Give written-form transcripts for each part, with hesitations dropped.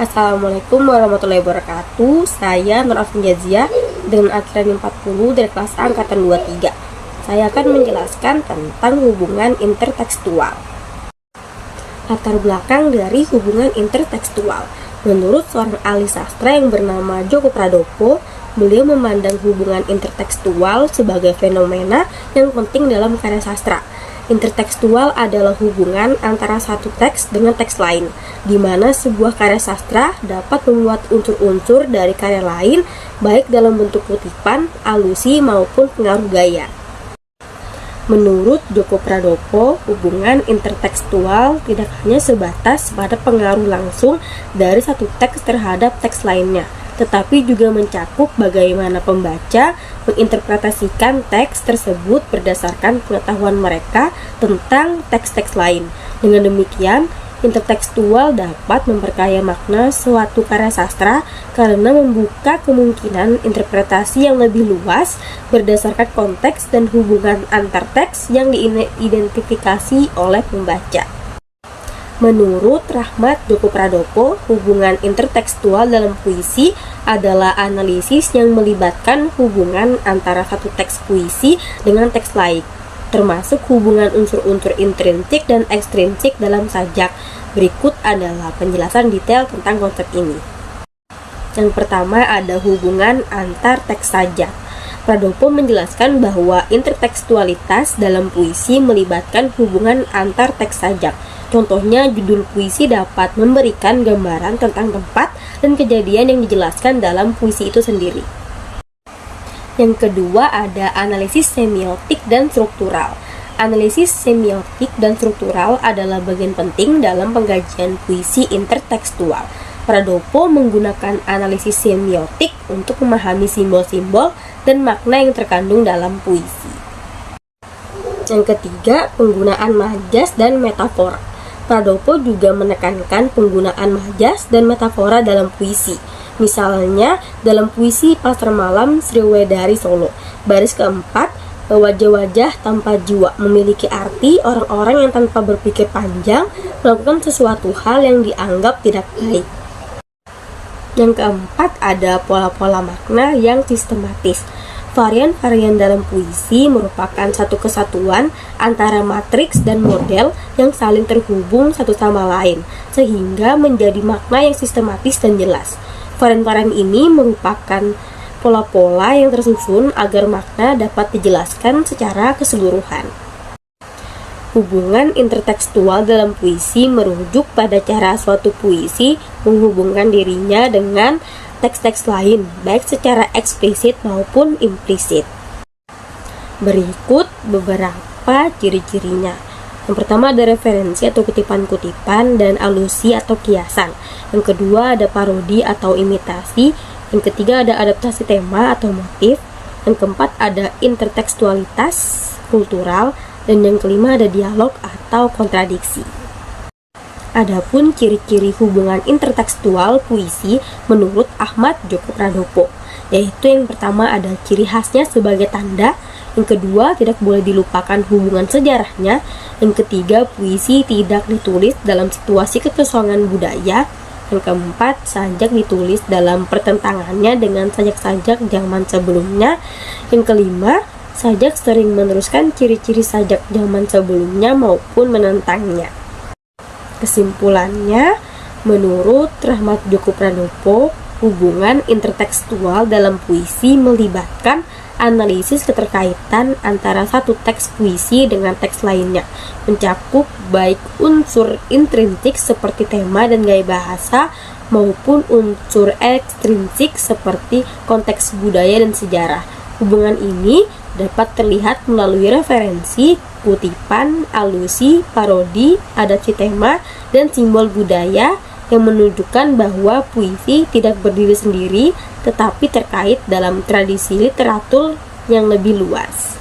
Assalamualaikum warahmatullahi wabarakatuh. Saya Nur Afin Jazia dengan akhiran 40 dari kelas A angkatan 23. Saya akan menjelaskan tentang hubungan intertekstual. Latar belakang dari hubungan intertekstual. Menurut seorang ahli sastra yang bernama Djoko Pradopo, beliau memandang hubungan intertekstual sebagai fenomena yang penting dalam karya sastra. Intertekstual adalah hubungan antara satu teks dengan teks lain, di mana sebuah karya sastra dapat memuat unsur-unsur dari karya lain, baik dalam bentuk kutipan, alusi, maupun pengaruh gaya. Menurut Djoko Pradopo, hubungan intertekstual tidak hanya sebatas pada pengaruh langsung dari satu teks terhadap teks lainnya, tetapi juga mencakup bagaimana pembaca menginterpretasikan teks tersebut berdasarkan pengetahuan mereka tentang teks-teks lain. Dengan demikian, intertekstual dapat memperkaya makna suatu karya sastra karena membuka kemungkinan interpretasi yang lebih luas berdasarkan konteks dan hubungan antar teks yang diidentifikasi oleh pembaca. Menurut Rahmat Djoko Pradopo, hubungan intertekstual dalam puisi adalah analisis yang melibatkan hubungan antara satu teks puisi dengan teks lain, termasuk hubungan unsur-unsur intrinsik dan ekstrinsik dalam sajak. Berikut adalah penjelasan detail tentang konsep ini. Yang pertama ada hubungan antar teks sajak. Pradopo menjelaskan bahwa intertekstualitas dalam puisi melibatkan hubungan antar teks sajak. Contohnya, judul puisi dapat memberikan gambaran tentang tempat dan kejadian yang dijelaskan dalam puisi itu sendiri. Yang kedua ada analisis semiotik dan struktural. Analisis semiotik dan struktural adalah bagian penting dalam pengkajian puisi intertekstual. Pradopo menggunakan analisis semiotik untuk memahami simbol-simbol dan makna yang terkandung dalam puisi. Yang ketiga, penggunaan majas dan metafora. Pradopo juga menekankan penggunaan majas dan metafora dalam puisi. Misalnya, dalam puisi Pasar Malam Sriwedari Solo, baris keempat, wajah-wajah tanpa jiwa memiliki arti orang-orang yang tanpa berpikir panjang melakukan sesuatu hal yang dianggap tidak baik. Yang keempat ada pola-pola makna yang sistematis. Varian-varian dalam puisi merupakan satu kesatuan antara matriks dan model yang saling terhubung satu sama lain, sehingga menjadi makna yang sistematis dan jelas. Varian-varian ini merupakan pola-pola yang tersusun agar makna dapat dijelaskan secara keseluruhan. Hubungan intertekstual dalam puisi merujuk pada cara suatu puisi menghubungkan dirinya dengan teks-teks lain, baik secara eksplisit maupun implisit. Berikut beberapa ciri-cirinya. Yang pertama ada referensi atau kutipan-kutipan dan alusi atau kiasan. Yang kedua ada parodi atau imitasi. Yang ketiga ada adaptasi tema atau motif. Yang keempat ada intertekstualitas kultural. Dan yang kelima ada dialog atau kontradiksi. Adapun ciri-ciri hubungan intertekstual puisi menurut Ahmad Djoko Pradopo, yaitu yang pertama ada ciri khasnya sebagai tanda, yang kedua tidak boleh dilupakan hubungan sejarahnya, yang ketiga puisi tidak ditulis dalam situasi kekosongan budaya, yang keempat sajak ditulis dalam pertentangannya dengan sajak-sajak zaman sebelumnya, yang kelima sajak sering meneruskan ciri-ciri sajak zaman sebelumnya maupun menentangnya. Kesimpulannya, menurut Rahmat Djoko Pradopo, hubungan intertekstual dalam puisi melibatkan analisis keterkaitan antara satu teks puisi dengan teks lainnya, mencakup baik unsur intrinsik seperti tema dan gaya bahasa maupun unsur ekstrinsik seperti konteks budaya dan sejarah. Hubungan ini dapat terlihat melalui referensi, kutipan, alusi, parodi, adaptasi tema, dan simbol budaya yang menunjukkan bahwa puisi tidak berdiri sendiri tetapi terkait dalam tradisi literatur yang lebih luas.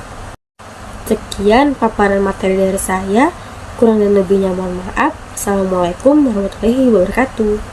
Sekian paparan materi dari saya, kurang dan lebihnya mohon maaf. Assalamualaikum warahmatullahi wabarakatuh.